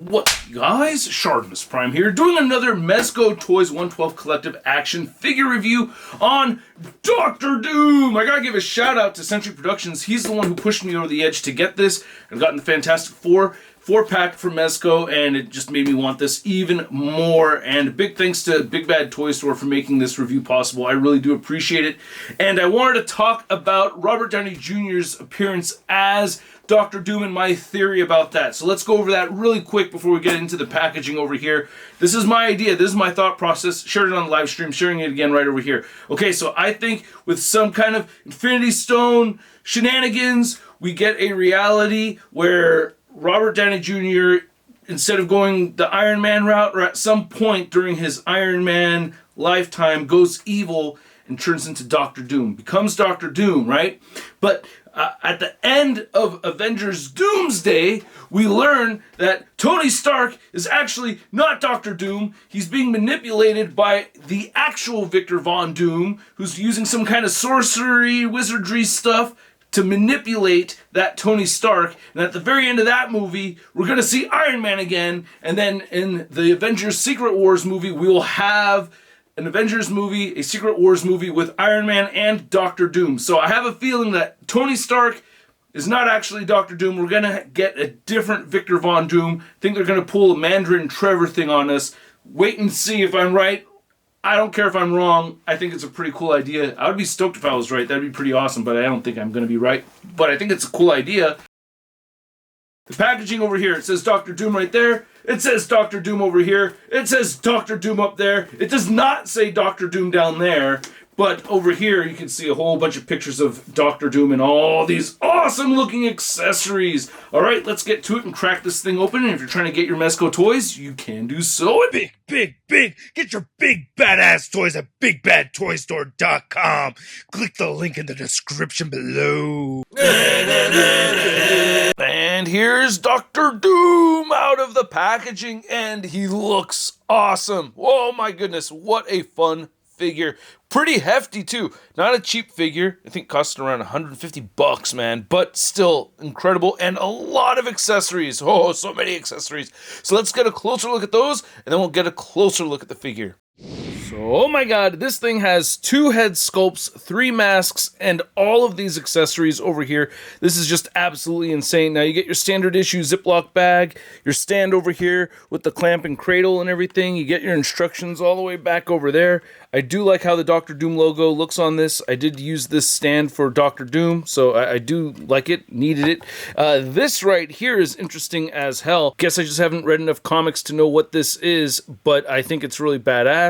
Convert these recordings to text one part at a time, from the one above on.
What guys? ShartimusPrime here, doing another Mezco Toys 112 Collective Action figure review on Doctor Doom. I gotta give a shout out to Century Productions. He's the one who pushed me over the edge to get this. I've gotten the Fantastic Four 4-pack from Mezco, and it just made me want this even more. And big thanks to Big Bad Toy Store for making this review possible. I really do appreciate it. And I wanted to talk about Robert Downey Jr.'s appearance as Doctor Doom and my theory about that. So let's go over that really quick before we get into the packaging over here. This is my idea. This is my thought process. Shared it on the live stream. Sharing it again right over here. Okay, so I think with some kind of Infinity Stone shenanigans, we get a reality where Robert Downey Jr., instead of going the Iron Man route, or at some point during his Iron Man lifetime, goes evil and turns into Doctor Doom. Becomes Doctor Doom, right? But at the end of Avengers Doomsday, we learn that Tony Stark is actually not Doctor Doom. He's being manipulated by the actual Victor Von Doom, who's using some kind of sorcery, wizardry stuff to manipulate that Tony Stark. And at the very end of that movie, we're going to see Iron Man again. And then in the Avengers Secret Wars movie, we will have an Avengers movie, a Secret Wars movie with Iron Man and Doctor Doom. So I have a feeling that Tony Stark is not actually Doctor Doom. We're going to get a different Victor Von Doom. I think they're going to pull a Mandarin Trevor thing on us. Wait and see if I'm right. I don't care if I'm wrong. I think it's a pretty cool idea. I would be stoked if I was right. That'd be pretty awesome, but I don't think I'm going to be right. But I think it's a cool idea. The packaging over here, it says Doctor Doom right there. It says Doctor Doom over here. It says Doctor Doom up there. It does not say Doctor Doom down there. But over here, you can see a whole bunch of pictures of Doctor Doom and all these awesome looking accessories. All right, let's get to it and crack this thing open. And if you're trying to get your Mezco toys, you can do so. Big. Get your big badass toys at BigBadToyStore.com. Click the link in the description below. And here's Doctor Doom out of the packaging, and he looks awesome. Oh my goodness, what a fun figure. Pretty hefty too. Not a cheap figure. I think costing around $150, man, but still incredible, and a lot of accessories. Oh, so many accessories. So let's get a closer look at those, and then we'll get a closer look at the figure. So, oh my god, this thing has 2 head sculpts, 3 masks, and all of these accessories over here. This is just absolutely insane. Now, you get your standard issue Ziploc bag, your stand over here with the clamp and cradle and everything. You get your instructions all the way back over there. I do like how the Doctor Doom logo looks on this. I did use this stand for Doctor Doom, so I do like it, needed it. This right here is interesting as hell. Guess I just haven't read enough comics to know what this is, but I think it's really badass.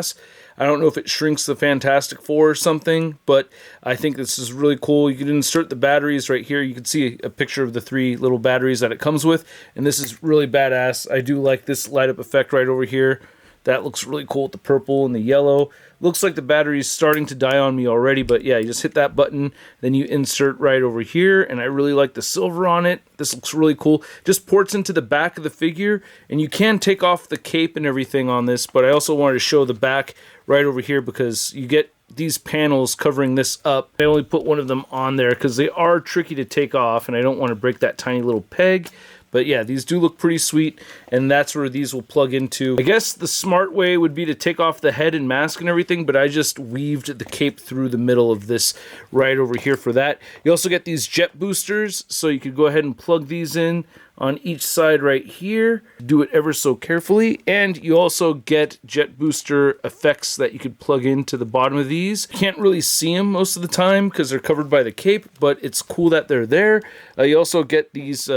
I don't know if it shrinks the Fantastic Four or something, but I think this is really cool. You can insert the batteries right here. You can see a picture of the 3 little batteries that it comes with, and this is really badass. I do like this light up effect right over here. That looks really cool with the purple and the yellow. Looks like the battery is starting to die on me already, but yeah, you just hit that button, then you insert right over here, and I really like the silver on it. This looks really cool. Just ports into the back of the figure, and you can take off the cape and everything on this, but I also wanted to show the back right over here because you get these panels covering this up. I only put one of them on there because they are tricky to take off, and I don't want to break that tiny little peg. But yeah, these do look pretty sweet, and that's where these will plug into. I guess the smart way would be to take off the head and mask and everything, but I just weaved the cape through the middle of this right over here for that. You also get these jet boosters, so you could go ahead and plug these in on each side right here. Do it ever so carefully, and you also get jet booster effects that you could plug into the bottom of these. You can't really see them most of the time because they're covered by the cape, but it's cool that they're there. You also get these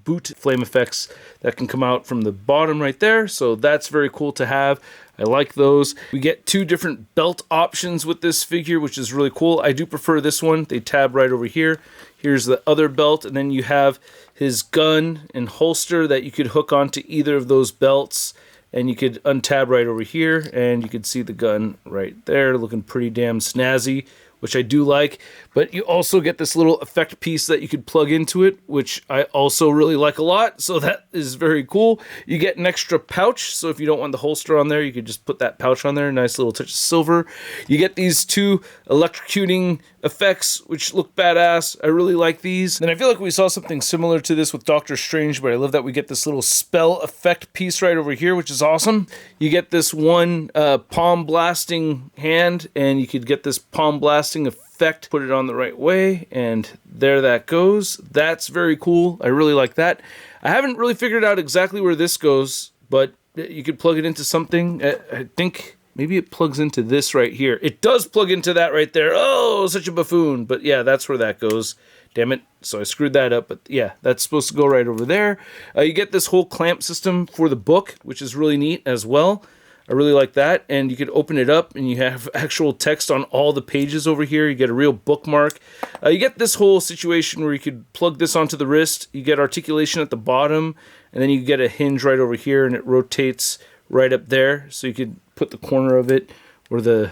boot flame effects that can come out from the bottom right there, so that's very cool to have. I like those. We get 2 different belt options with this figure, which is really cool. I do prefer this one. They tab right over here. Here's the other belt, and then you have his gun and holster that you could hook onto either of those belts, and you could untab right over here, and you could see the gun right there looking pretty damn snazzy which I do like. But you also get this little effect piece that you could plug into it, which I also really like a lot. So that is very cool. You get an extra pouch. So if you don't want the holster on there, you could just put that pouch on there. Nice little touch of silver. You get these 2 electrocuting effects, which look badass. I really like these. And I feel like we saw something similar to this with Doctor Strange, but I love that we get this little spell effect piece right over here, which is awesome. You get this one palm blasting hand, and you could get this palm blasting effect. Put it on the right way, and there that goes. That's very cool. I really like that. I haven't really figured out exactly where this goes, but you could plug it into something. I think maybe it plugs into this right here. It does plug into that right there. Oh, such a buffoon. But yeah, that's where that goes. Damn it. So I screwed that up. But yeah, that's supposed to go right over there. You get this whole clamp system for the book, which is really neat as well. I really like that. And you could open it up and you have actual text on all the pages over here. You get a real bookmark. You get this whole situation where you could plug this onto the wrist. You get articulation at the bottom. And then you get a hinge right over here and it rotates right up there. So you could put the corner of it or the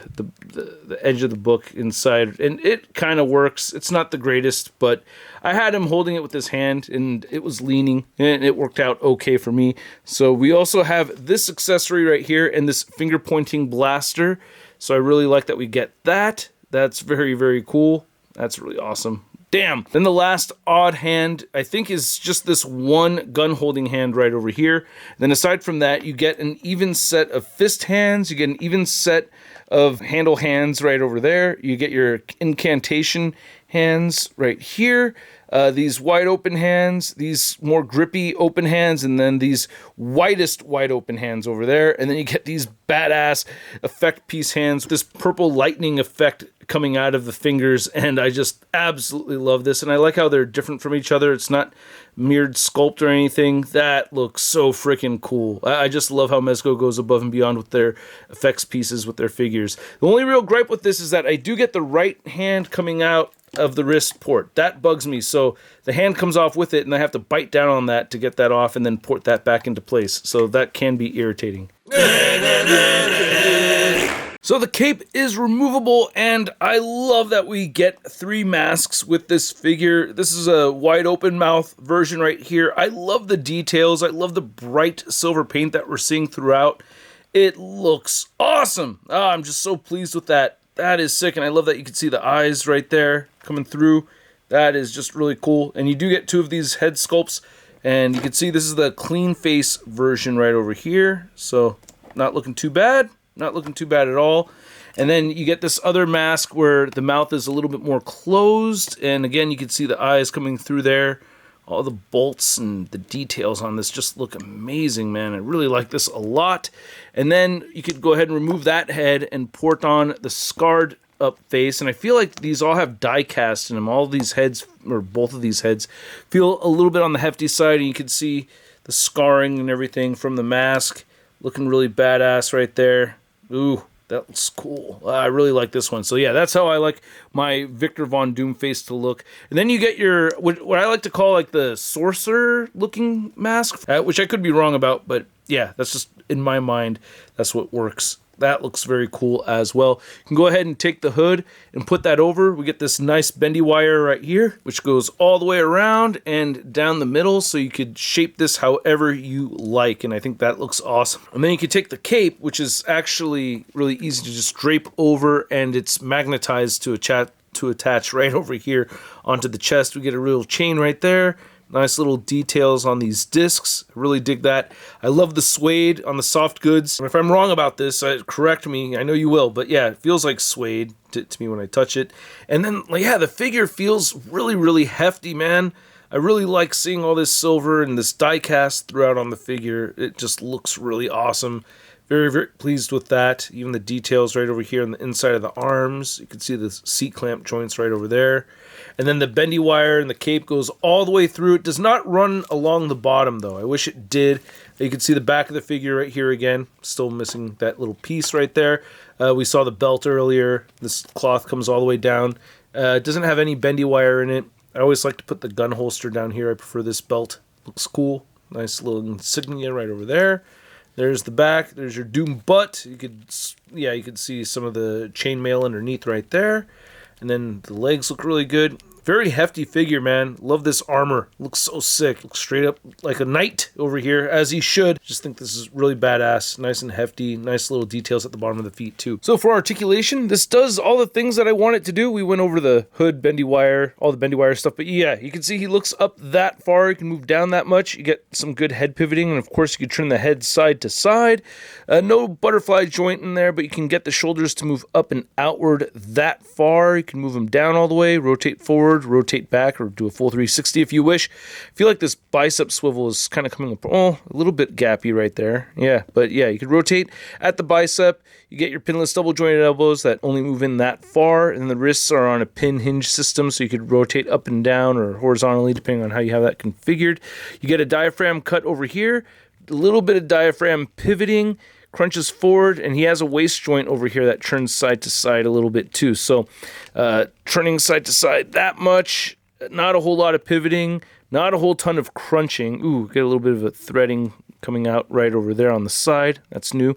edge of the book inside, and it kind of works. It's not the greatest, but I had him holding it with his hand and it was leaning and it worked out okay for me. So we also have this accessory right here and this finger pointing blaster. So I really like that we get that. That's very, very cool. That's really awesome. Damn. Then the last odd hand, I think, is just this one gun holding hand right over here. Then aside from that, you get an even set of fist hands. You get an even set of handle hands right over there. You get your incantation hands right here. These wide open hands, these more grippy open hands, and then these widest wide open hands over there. And then you get these badass effect piece hands with this purple lightning effect coming out of the fingers, and I just absolutely love this. And I like how they're different from each other. It's not mirrored sculpt or anything. That looks so freaking cool. I just love how Mezco goes above and beyond with their effects pieces with their figures. The only real gripe with this is that I do get the right hand coming out of the wrist port. That bugs me. So the hand comes off with it and I have to bite down on that to get that off and then port that back into place. So that can be irritating. So the cape is removable, and I love that we get 3 masks with this figure. This is a wide open mouth version right here. I love the details. I love the bright silver paint that we're seeing throughout. It looks awesome. Oh, I'm just so pleased with that. That is sick, and I love that you can see the eyes right there coming through. That is just really cool. And you do get 2 of these head sculpts, and you can see this is the clean face version right over here. So not looking too bad. Not looking too bad at all. And then you get this other mask where the mouth is a little bit more closed. And again, you can see the eyes coming through there. All the bolts and the details on this just look amazing, man. I really like this a lot. And then you could go ahead and remove that head and port on the scarred up face. And I feel like these all have die cast in them. All of these heads, or both of these heads, feel a little bit on the hefty side. And you can see the scarring and everything from the mask. Looking really badass right there. Ooh, that looks cool. I really like this one. So yeah, that's how I like my Victor Von Doom face to look. And then you get your, what I like to call like the sorcerer looking mask, which I could be wrong about, but yeah, that's just in my mind, that's what works. That looks very cool as well. You can go ahead and take the hood and put that over. We get this nice bendy wire right here, which goes all the way around and down the middle, so you could shape this however you like, and I think that looks awesome. And then you can take the cape, which is actually really easy to just drape over, and it's magnetized to attach right over here onto the chest. We get a real chain right there. Nice little details on these discs. I really dig that. I love the suede on the soft goods. If I'm wrong about this, correct me. I know you will, but yeah, it feels like suede to me when I touch it. And then, yeah, the figure feels really, really hefty, man. I really like seeing all this silver and this die cast throughout on the figure. It just looks really awesome. Very, very pleased with that. Even the details right over here on the inside of the arms. You can see the seat clamp joints right over there. And then the bendy wire and the cape goes all the way through. It does not run along the bottom, though. I wish it did. You can see the back of the figure right here again. Still missing that little piece right there. We saw the belt earlier. This cloth comes all the way down. It doesn't have any bendy wire in it. I always like to put the gun holster down here. I prefer this belt. Looks cool. Nice little insignia right over there. There's the back. There's your Doom butt. You could see some of the chainmail underneath right there. And then the legs look really good. Very hefty figure, man. Love this armor. Looks so sick. Looks straight up like a knight over here, as he should. Just think this is really badass. Nice and hefty. Nice little details at the bottom of the feet, too. So for articulation, this does all the things that I want it to do. We went over the hood, bendy wire, all the bendy wire stuff. But yeah, you can see he looks up that far. You can move down that much. You get some good head pivoting. And of course, you can turn the head side to side. No butterfly joint in there, but you can get the shoulders to move up and outward that far. You can move them down all the way, rotate forward, rotate back, or do a full 360 if you wish. I feel like this bicep swivel is kind of coming up, a little bit gappy right there. Yeah, but yeah, you could rotate at the bicep. You get your pinless double jointed elbows that only move in that far, and the wrists are on a pin hinge system, so you could rotate up and down or horizontally depending on how you have that configured. You get a diaphragm cut over here, a little bit of diaphragm pivoting, crunches forward, and he has a waist joint over here that turns side to side a little bit too. So turning side to side that much, not a whole lot of pivoting, not a whole ton of crunching. Ooh, get a little bit of a threading coming out right over there on the side. That's new.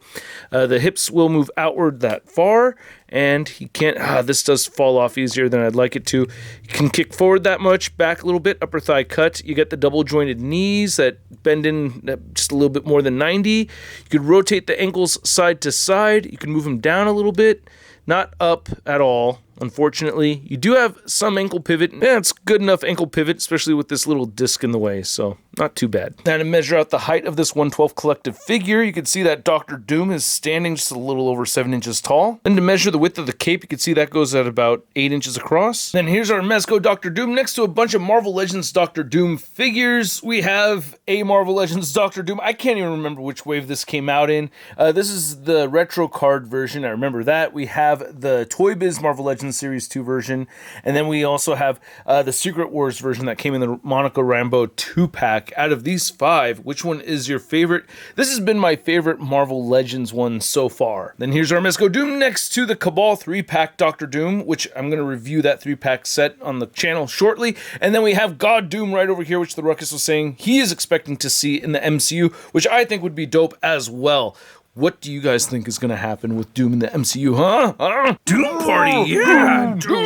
The hips will move outward that far, and he can't, this does fall off easier than I'd like it to. You can kick forward that much, back a little bit, upper thigh cut. You get the double jointed knees that bend in just a little bit more than 90. You could rotate the ankles side to side. You can move them down a little bit, not up at all. Unfortunately, you do have some ankle pivot. Yeah, it's good enough ankle pivot, especially with this little disc in the way, so not too bad. Now to measure out the height of this 112 collective figure, you can see that Dr. Doom is standing just a little over 7 inches tall. And to measure the width of the cape, you can see that goes at about 8 inches across. Then here's our Mezco Dr. Doom next to a bunch of Marvel Legends Dr. Doom figures. We have a Marvel Legends Dr. Doom. I can't even remember which wave this came out in. This is the retro card version. I remember that. We have the Toy Biz Marvel Legends Series 2 version, and then we also have the Secret Wars version that came in the Monica Rambeau 2-pack. Out of these 5, which one is your favorite? This has been my favorite Marvel Legends one so far. Then here's our Mezco Doom next to the Cabal 3-pack Dr. Doom, which I'm going to review that 3-pack set on the channel shortly. And then we have God Doom right over here, which the Ruckus was saying he is expecting to see in the MCU, which I think would be dope as well. What do you guys think is going to happen with Doom in the MCU, huh? Doom Party, yeah! Doom!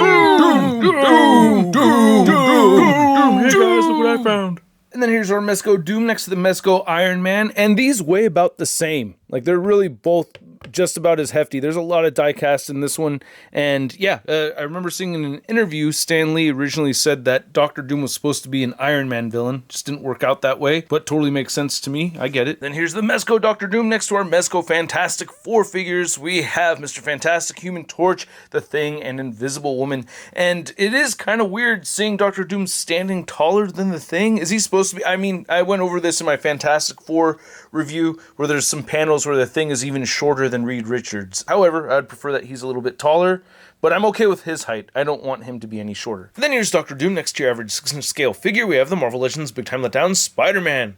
Hey guys, look what I found. And then here's our Mezco Doom next to the Mezco Iron Man, and these weigh about the same. Like, they're really both just about as hefty. There's a lot of die cast in this one, and yeah, I remember seeing in an interview, Stan Lee originally said that Dr. Doom was supposed to be an Iron Man villain. Just didn't work out that way, but totally makes sense to me. I get it. Then here's the Mezco Dr. Doom next to our Mezco Fantastic Four figures. We have Mr. Fantastic, Human Torch, The Thing, and Invisible Woman, and it is kind of weird seeing Dr. Doom standing taller than The Thing. Is he supposed to be? I mean, I went over this in my Fantastic Four review where there's some panels where The Thing is even shorter than Reed Richards. However, I'd prefer that he's a little bit taller, but I'm okay with his height. I don't want him to be any shorter. And then here's Dr. Doom next to your average 6-inch scale figure. We have the Marvel Legends Big Time Letdown Spider-Man.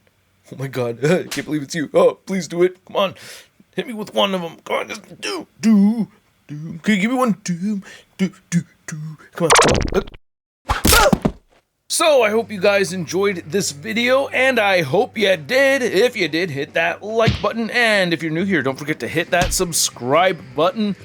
Oh my god, I can't believe it's you. Oh, please do it. Come on. Hit me with one of them. Come on, just do. Can you give me one? Do. Come on. So, I hope you guys enjoyed this video, and I hope you did. If you did, hit that like button, and if you're new here, don't forget to hit that subscribe button.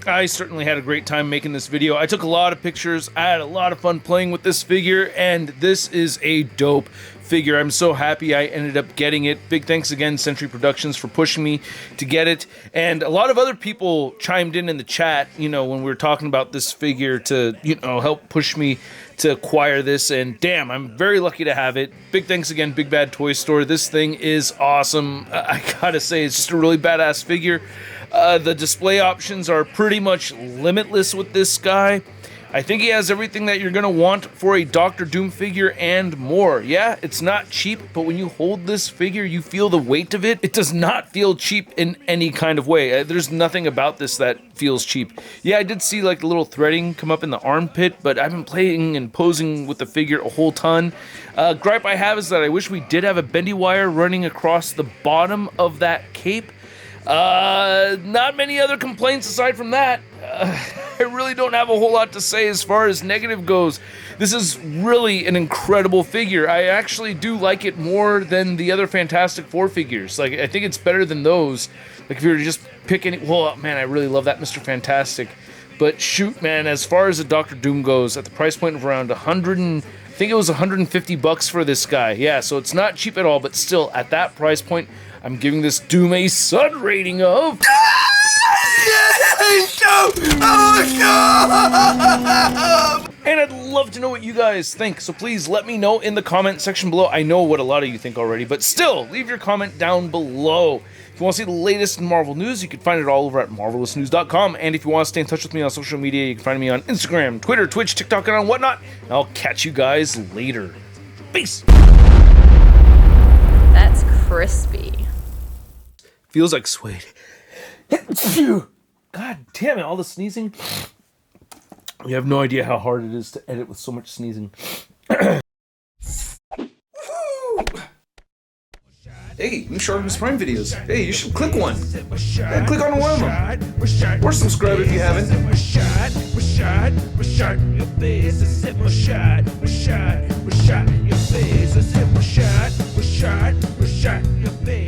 I certainly had a great time making this video. I took a lot of pictures, I had a lot of fun playing with this figure, and this is a dope figure. I'm so happy I ended up getting it. Big thanks again, Century Productions, for pushing me to get it. And a lot of other people chimed in the chat, you know, when we were talking about this figure to, you know, help push me to acquire this. And damn, I'm very lucky to have it. Big thanks again, Big Bad Toy Store. This thing is awesome. I gotta say, it's just a really badass figure. The display options are pretty much limitless with this guy. I think he has everything that you're going to want for a Dr. Doom figure and more. Yeah, it's not cheap, but when you hold this figure, you feel the weight of it. It does not feel cheap in any kind of way. There's nothing about this that feels cheap. Yeah, I did see like a little threading come up in the armpit, but I've been playing and posing with the figure a whole ton. Gripe I have is that I wish we did have a bendy wire running across the bottom of that cape. Not many other complaints aside from that. I really don't have a whole lot to say as far as negative goes. This is really an incredible figure. I actually do like it more than the other Fantastic Four figures. Like, I think it's better than those. Like, if you were just picking, well, man, I really love that Mr. Fantastic. But shoot, man, as far as the Doctor Doom goes, at the price point of around 100 and I think it was 150 bucks for this guy. Yeah, so it's not cheap at all, but still, at that price point, I'm giving this Doom a Sun rating of... And I'd love to know what you guys think, so please let me know in the comment section below. I know what a lot of you think already, but still, leave your comment down below. If you want to see the latest in Marvel news, you can find it all over at marvelousnews.com. And if you want to stay in touch with me on social media, you can find me on Instagram, Twitter, Twitch, TikTok, and on whatnot. And I'll catch you guys later. Peace! That's crispy. Feels like suede. God damn it, all the sneezing. You have no idea how hard it is to edit with so much sneezing. Hey, new ShartimusPrime videos. Hey, you should click one. Yeah, click on one of them. Or subscribe if you haven't. Your face.